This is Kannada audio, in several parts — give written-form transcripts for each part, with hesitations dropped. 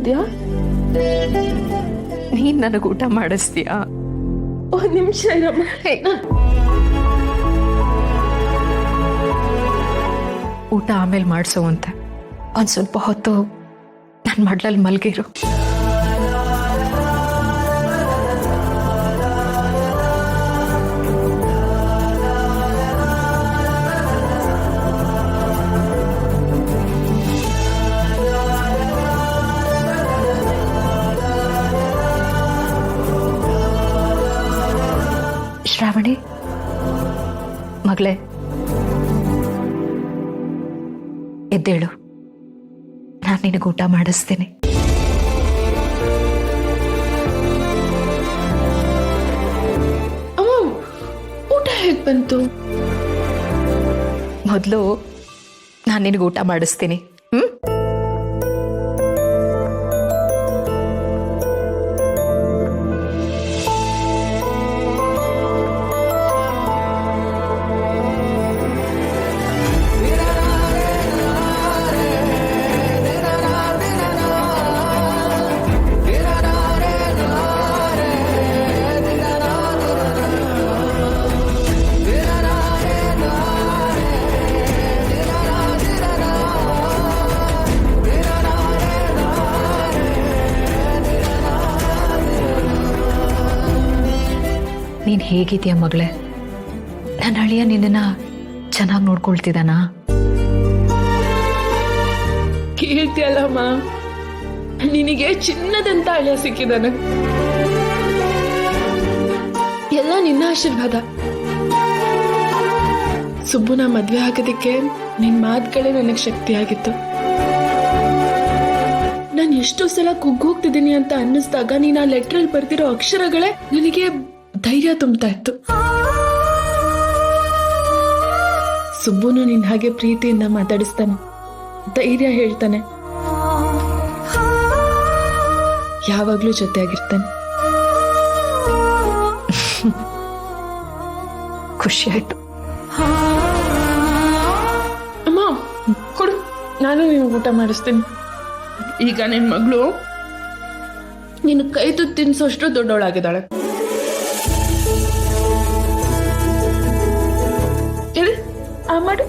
ಇದೆಯಾ? ನೀನ್ ನನಗೆ ಊಟ ಮಾಡಿಸ್ತೀಯಾ? ಒಂದ್ ನಿಮಿಷ ಇರಮ್ಮ. ಊಟ ಆಮೇಲೆ ಮಾಡಿಸೋವಂತೆ ಒಂದ್ ಸ್ವಲ್ಪ ಹೊತ್ತು ನನ್ನ ಮಡ್ಲಲ್ಲಿ ಮಲ್ಗಿರು. ಶ್ರಾವಣಿ ಮಗಳೇ, ಎದ್ದೇಳು, ನಾನು ನಿನಗೆ ಊಟ ಮಾಡಿಸ್ತೀನಿ. ಅಮ್ಮ, ಊಟ ಹೇಗ್ ಬಂತು? ಮೊದಲು ನಾನು ನಿನಗೆ ಊಟ ಮಾಡಿಸ್ತೀನಿ. ನೀನ್ ಹೇಗಿದೀಯ ಮಗಳೇ? ನನ್ನ ಅಳಿಯ ನಿನ್ನ ಚೆನ್ನಾಗಿ ನೋಡ್ಕೊಳ್ತಿದ್ದಾನಾ? ಕೇಳ್ತಿಯಲ್ಲಮ್ಮ, ನಿನಗೆ ಚಿನ್ನದಂತ ಅಳಿಯ ಸಿಕ್ಕಿದಾನೆ. ಎಲ್ಲ ನಿನ್ನ ಆಶೀರ್ವಾದ. ಸುಬ್ಬುನ ಮದ್ವೆ ಆಗೋದಕ್ಕೆ ನಿನ್ ಮಾತುಗಳೇ ನನಗೆ ಶಕ್ತಿಯಾಗಿತ್ತು. ನಾನು ಎಷ್ಟೋ ಸಲ ಕುಗ್ಗೋಗ್ತಿದ್ದೀನಿ ಅಂತ ಅನ್ನಿಸ್ದಾಗ ನೀನ್ ಆ ಲೆಟ್ರಲ್ಲಿ ಬರ್ದಿರೋ ಅಕ್ಷರಗಳೇ ನನಗೆ ಧೈರ್ಯ ತುಂಬ್ತಾ ಇತ್ತು. ಸುಬ್ಬುನು ನಿನ್ ಹಾಗೆ ಪ್ರೀತಿಯಿಂದ ಮಾತಾಡಿಸ್ತಾನೆ, ಧೈರ್ಯ ಹೇಳ್ತಾನೆ, ಯಾವಾಗ್ಲೂ ಜೊತೆಯಾಗಿರ್ತಾನೆ. ಖುಷಿ ಆಯ್ತು. ಅಮ್ಮ ಕೊಡು, ನಾನು ನಿನ್ ಊಟ ಮಾಡಿಸ್ತೀನಿ. ಈಗ ನಿನ್ ಮಗಳು ನಿನ್ ಕೈ ತುತ್ತು ತಿನ್ಸೋಷ್ಟು ದೊಡ್ಡವಳಾಗಿದ್ದಾಳೆ. ಮಾಡು.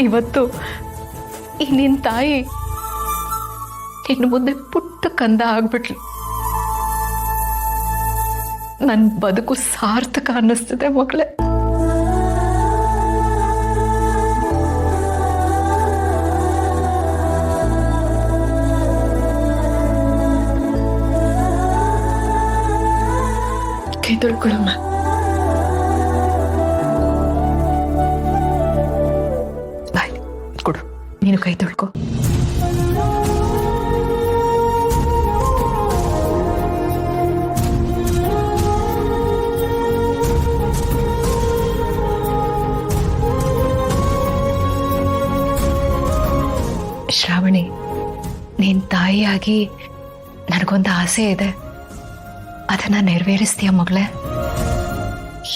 ಇವತ್ತು ಈ ನಿನ್ ತಾಯಿ ಇನ್ನು ಮುಂದೆ ಪುಟ್ಟ ಕಂದ ಆಗ್ಬಿಟ್ಲು. ನನ್ನ ಬದುಕು ಸಾರ್ಥಕ ಅನ್ನಿಸ್ತಿದೆ ಮಗಳೇ. ಕೈ ತೊಳ್ಕೊಳಮ್ಮ. ಬಾಯ್ ಕೊಡು, ನೀನು ಕೈ ತೊಳ್ಕೊ. ಶ್ರಾವಣಿ, ನೀನ್ ತಾಯಿಯಾಗಿ ನನಗೊಂದು ಆಸೆ ಇದೆ, ಅದನ್ನ ನೆರವೇರಿಸ್ತೀಯ ಮಗಳೇ?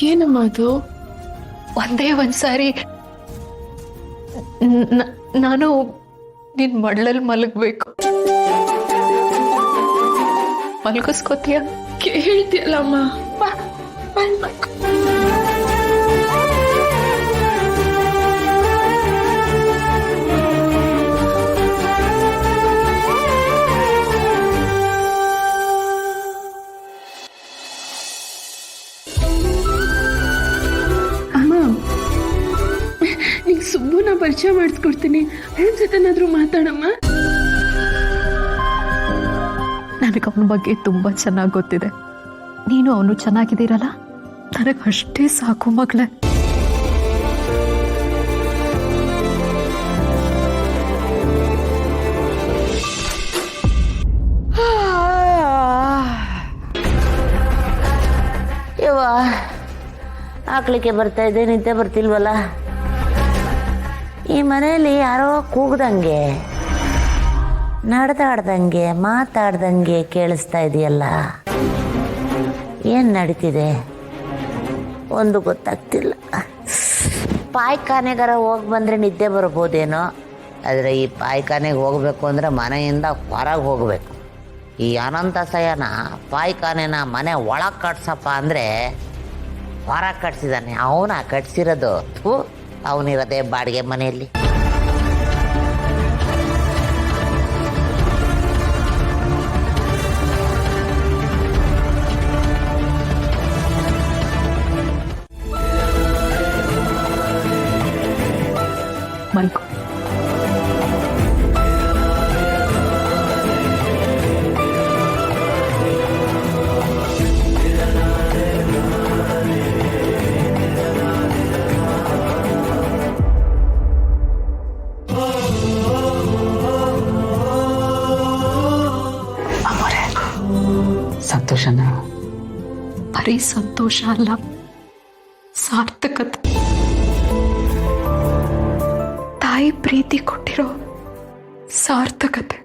ಏನಮ್ಮ ಅದು? ಒಂದೇ ಒಂದ್ಸಾರಿ ನಾನು ನಿನ್ ಮಡ್ಲಲ್ಲಿ ಮಲಗ್ಬೇಕು. ಮಲಗಿಸ್ಕೋತೀಯ? ಕೇಳ್ತಿಯಲ್ಲಮ್ಮ. ಸುಬ್ಬುನ ಪರಿಚಯ ಮಾಡಿಸ್ಕೊಡ್ತೀನಿ, ಅವನ ಜೊತೆನಾದ್ರೂ ಮಾತಾಡಮ್ಮ. ನನಗೆ ಅವನ ಬಗ್ಗೆ ತುಂಬಾ ಚೆನ್ನಾಗಿ ಗೊತ್ತಿದೆ. ನೀನು ಅವನು ಚೆನ್ನಾಗಿದ್ದೀರಲ್ಲ, ನನಗೆ ಅಷ್ಟೇ ಸಾಕು ಮಗಳೇ. ಆಕ್ಲಿಕ್ಕೆ ಬರ್ತಾ ಇದೆ, ನಿದ್ದೆ ಬರ್ತಿಲ್ವಲ್ಲ. ಈ ಮನೆಯಲ್ಲಿ ಯಾರೋ ಕೂಗ್ದಂಗೆ ನಡೆದಾಡ್ದಂಗೆ ಮಾತಾಡ್ದಂಗೆ ಕೇಳಿಸ್ತಾ ಇದೆಯಲ್ಲ, ಏನು ನಡೀತಿದೆ ಒಂದು ಗೊತ್ತಾಗ್ತಿಲ್ಲ. ಪಾಯ್ಖಾನೆಗಾರ ಹೋಗಿ ಬಂದರೆ ನಿದ್ದೆ ಬರ್ಬೋದೇನೋ, ಆದರೆ ಈ ಪಾಯ್ಖಾನೆಗೆ ಹೋಗಬೇಕು ಅಂದರೆ ಮನೆಯಿಂದ ಹೊರಗೆ ಹೋಗಬೇಕು. ಈ ಅನಂತಸಯನ ಪಾಯ್ಖಾನೆನ ಮನೆ ಒಳಗೆ ಕಟ್ಸಪ್ಪ ಅಂದರೆ ಹೊರಗೆ ಕಟ್ಸಿದ್ದಾನೆ. ಅವನ ಕಟ್ಸಿರೋದು ಅವನಿರೋದೇ ಬಾಡಿಗೆ ಮನೆಯಲ್ಲಿ. ಮಲ್ಕೋ. ಸಂತೋಷನ ಬರೀ ಸಂತೋಷ ಅಲ್ಲ, ಸಾರ್ಥಕತೆ. ತಾಯಿ ಪ್ರೀತಿ ಕೊಟ್ಟಿರೋ ಸಾರ್ಥಕತೆ.